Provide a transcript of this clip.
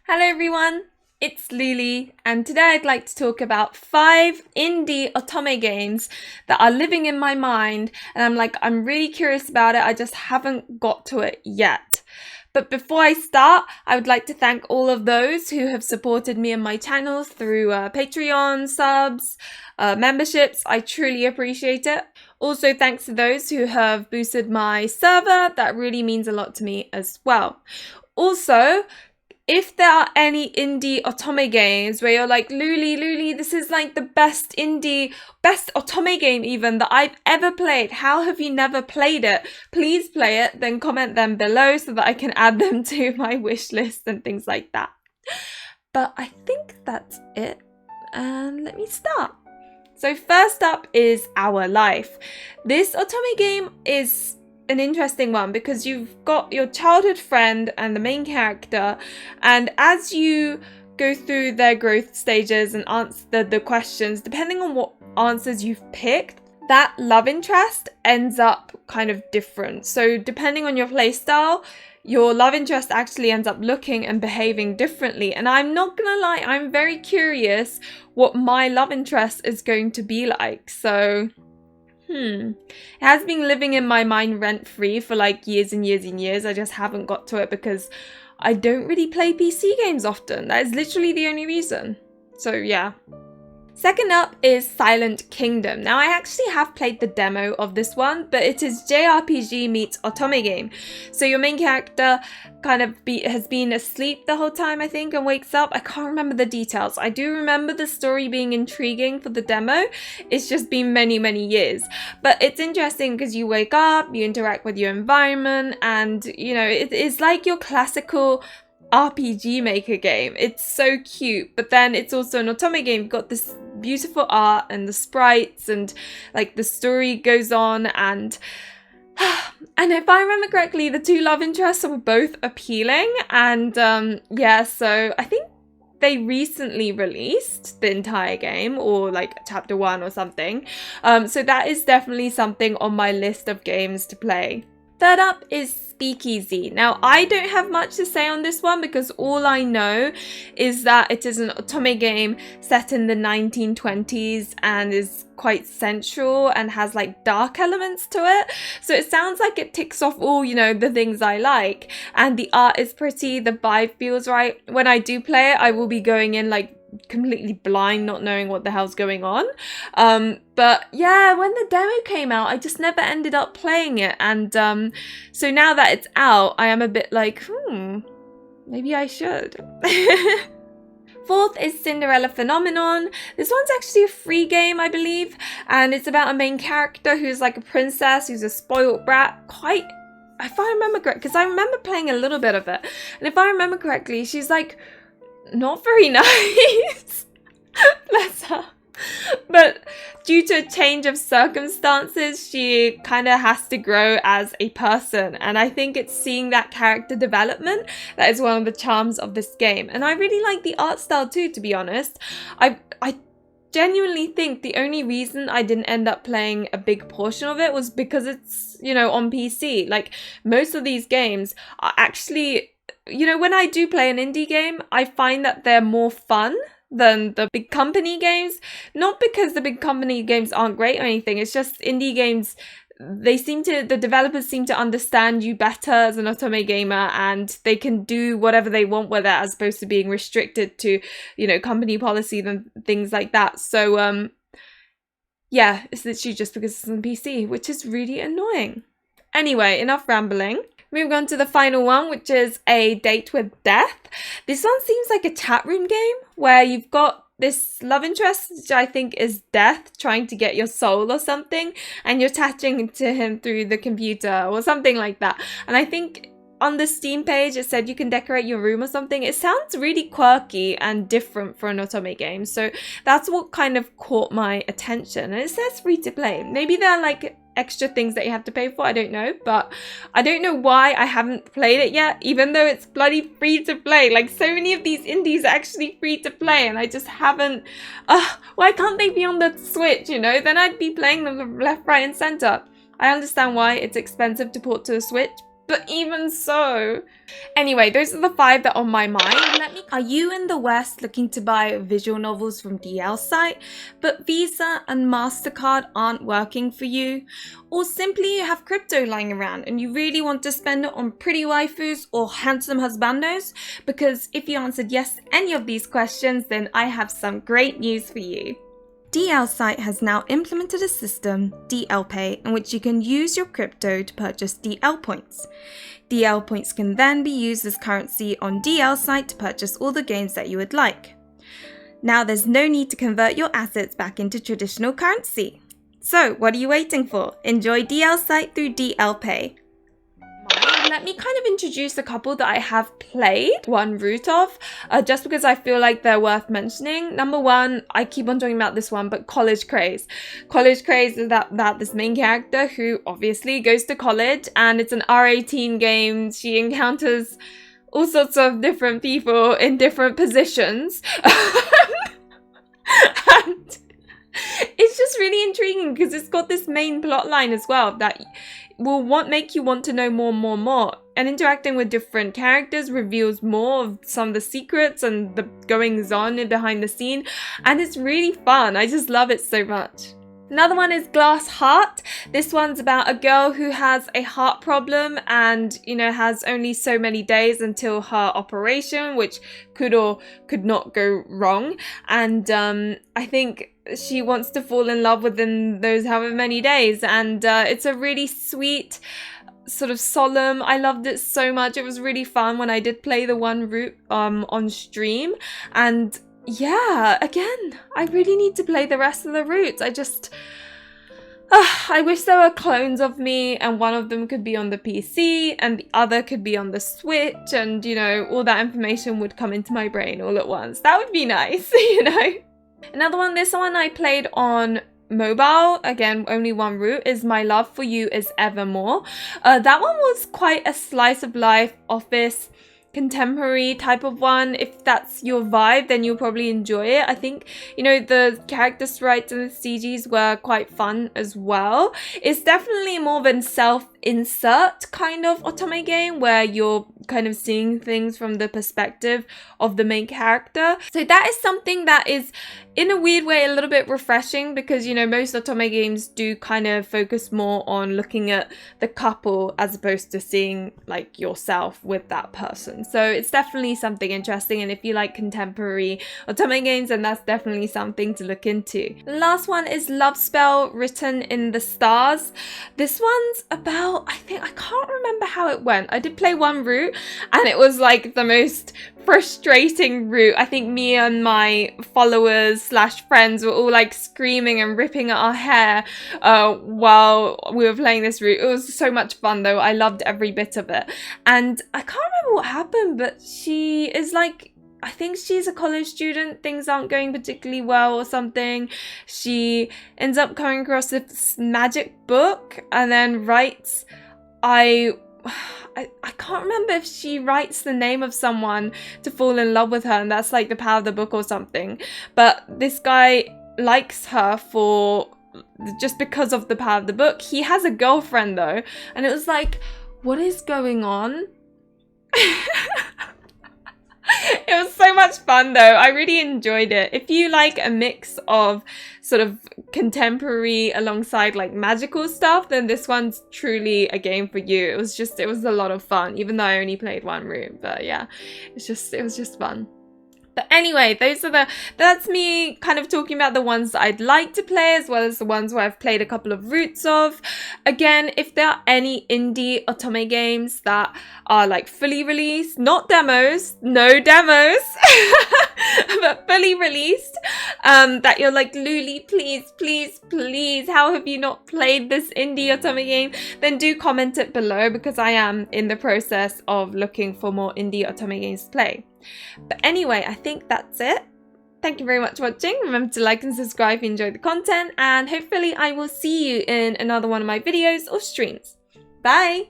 Hello everyone, it's Lily, and today I'd like to talk about 5 indie Otome games that are living in my mind, and I'm really curious about it, I just haven't got to it yet. But before I start, I would like to thank all of those who have supported me and my channel through Patreon, subs, memberships. I truly appreciate it. Also, thanks to those who have boosted my server. That really means a lot to me as well. Also, if there are any indie Otome games where you're like, Luli, this is like the best Otome game even that I've ever played. How have you never played it? Please play it, then comment them below so that I can add them to my wish list and things like that. But I think that's it. And let me start. So first up is Our Life. This Otome game is an interesting one because you've got your childhood friend and the main character, and as you go through their growth stages and answer the questions, depending on what answers you've picked, that love interest ends up kind of different. So depending on your playstyle, your love interest actually ends up looking and behaving differently. And I'm not gonna lie, I'm very curious what my love interest is going to be like. So it has been living in my mind rent-free for like years and years and years. I just haven't got to it because I don't really play PC games often. That is literally the only reason. So yeah. Second up is Silent Kingdom. Now I actually have played the demo of this one, but it is JRPG meets Otome game. So your main character kind of has been asleep the whole time, I think, and wakes up. I can't remember the details. I do remember the story being intriguing for the demo. It's just been many, many years. But it's interesting because you wake up, you interact with your environment, and you know, it's like your classical RPG Maker game. It's so cute, but then it's also an Otome game. You've got this beautiful art and the sprites and like the story goes on, and if I remember correctly, the two love interests were both appealing, and yeah, so I think they recently released the entire game, or like chapter 1 or something, so that is definitely something on my list of games to play. Third up is Speakeasy. Now, I don't have much to say on this one because all I know is that it is an Otome game set in the 1920s and is quite sensual and has like dark elements to it. So it sounds like it ticks off all, you know, the things I like. And the art is pretty, the vibe feels right. When I do play it, I will be going in like completely blind, not knowing what the hell's going on. But yeah, when the demo came out, I just never ended up playing it, and so now that it's out, I am a bit like, maybe I should. Fourth is Cinderella Phenomenon. This one's actually a free game, I believe, and it's about a main character who's like a princess, who's a spoiled brat, if I remember correctly, because I remember playing a little bit of it, and if I remember correctly, she's like not very nice. Bless her. But due to a change of circumstances, she kind of has to grow as a person, and I think it's seeing that character development that is one of the charms of this game. And I really like the art style too, to be honest. I genuinely think the only reason I didn't end up playing a big portion of it was because it's, you know, on PC. Like, most of these games are actually, you know, when I do play an indie game, I find that they're more fun than the big company games. Not because the big company games aren't great or anything, it's just indie games, the developers seem to understand you better as an Otome gamer, and they can do whatever they want with it as opposed to being restricted to, you know, company policy and things like that. So yeah, it's literally just because it's on PC, which is really annoying. Anyway, enough rambling. Moving on to the final one, which is A Date with Death. This one seems like a chat room game where you've got this love interest, which I think is Death, trying to get your soul or something, and you're attaching to him through the computer or something like that. And I think on the Steam page it said you can decorate your room or something. It sounds really quirky and different for an Otome game, so that's what kind of caught my attention. And it says free to play. Maybe they're like extra things that you have to pay for, I don't know, but I don't know why I haven't played it yet, even though it's bloody free to play. Like, so many of these indies are actually free to play, and I just haven't. Why can't they be on the Switch, you know? Then I'd be playing them left, right and center. I understand why it's expensive to port to the Switch, But even so. Anyway, those are the 5 that are on my mind. Are you in the West looking to buy visual novels from DL site, but Visa and MasterCard aren't working for you? Or simply you have crypto lying around and you really want to spend it on pretty waifus or handsome husbandos? Because if you answered yes to any of these questions, then I have some great news for you. DL site has now implemented a system, DL Pay, in which you can use your crypto to purchase DL points. DL points can then be used as currency on DL site to purchase all the games that you would like. Now there's no need to convert your assets back into traditional currency. So what are you waiting for? Enjoy DL site through DL Pay. Let me kind of introduce a couple that I have played one route of, just because I feel like they're worth mentioning. Number 1, I keep on talking about this one, but College Craze. College Craze is about this main character who obviously goes to college, and it's an R18 game. She encounters all sorts of different people in different positions. And it's just really intriguing because it's got this main plot line as well that will make you want to know more. And interacting with different characters reveals more of some of the secrets and the goings on behind the scene, and it's really fun. I just love it so much. Another one is Glass Heart. This one's about a girl who has a heart problem and, has only so many days until her operation, which could or could not go wrong. And I think she wants to fall in love within those however many days. And it's a really sweet, sort of solemn. I loved it so much. It was really fun when I did play the one route on stream. And yeah, again, I really need to play the rest of the routes. I wish there were clones of me and one of them could be on the PC and the other could be on the Switch, and all that information would come into my brain all at once. That would be nice. Another one, this one I played on mobile, again only one route, is My Love for You Is Evermore. That one was quite a slice of life office contemporary type of one. If that's your vibe, then you'll probably enjoy it. I think the character sprites and the CGs were quite fun as well. It's definitely more of a self-insert kind of Otome game where you're kind of seeing things from the perspective of the main character. So that is something that is in a weird way a little bit refreshing, because most Otome games do kind of focus more on looking at the couple as opposed to seeing like yourself with that person. So it's definitely something interesting, and if you like contemporary Otome games, then that's definitely something to look into. The last one is Love Spell Written in the Stars. This one's about, I can't remember how it went. I did play one route and it was like the most frustrating route. I think me and my followers / friends were all like screaming and ripping at our hair while we were playing this route. It was so much fun though. I loved every bit of it. And I can't remember what happened, but she is like, I think she's a college student. Things aren't going particularly well or something. She ends up coming across this magic book and then writes, I can't remember if she writes the name of someone to fall in love with her, and that's like the power of the book or something. But this guy likes her just because of the power of the book. He has a girlfriend though, and it was like, what is going on? It was so much fun though. I really enjoyed it. If you like a mix of sort of contemporary alongside like magical stuff, then this one's truly a game for you. It was a lot of fun, even though I only played one room. But yeah, it was just fun. But anyway, that's me kind of talking about the ones that I'd like to play, as well as the ones where I've played a couple of routes of. Again, if there are any indie Otome games that are like fully released, not demos, no demos, but fully released, that you're like, Luli, please, how have you not played this indie Otome game? Then do comment it below, because I am in the process of looking for more indie Otome games to play. But anyway, I think that's it. Thank you very much for watching. Remember to like and subscribe if you enjoyed the content, and hopefully I will see you in another one of my videos or streams. Bye!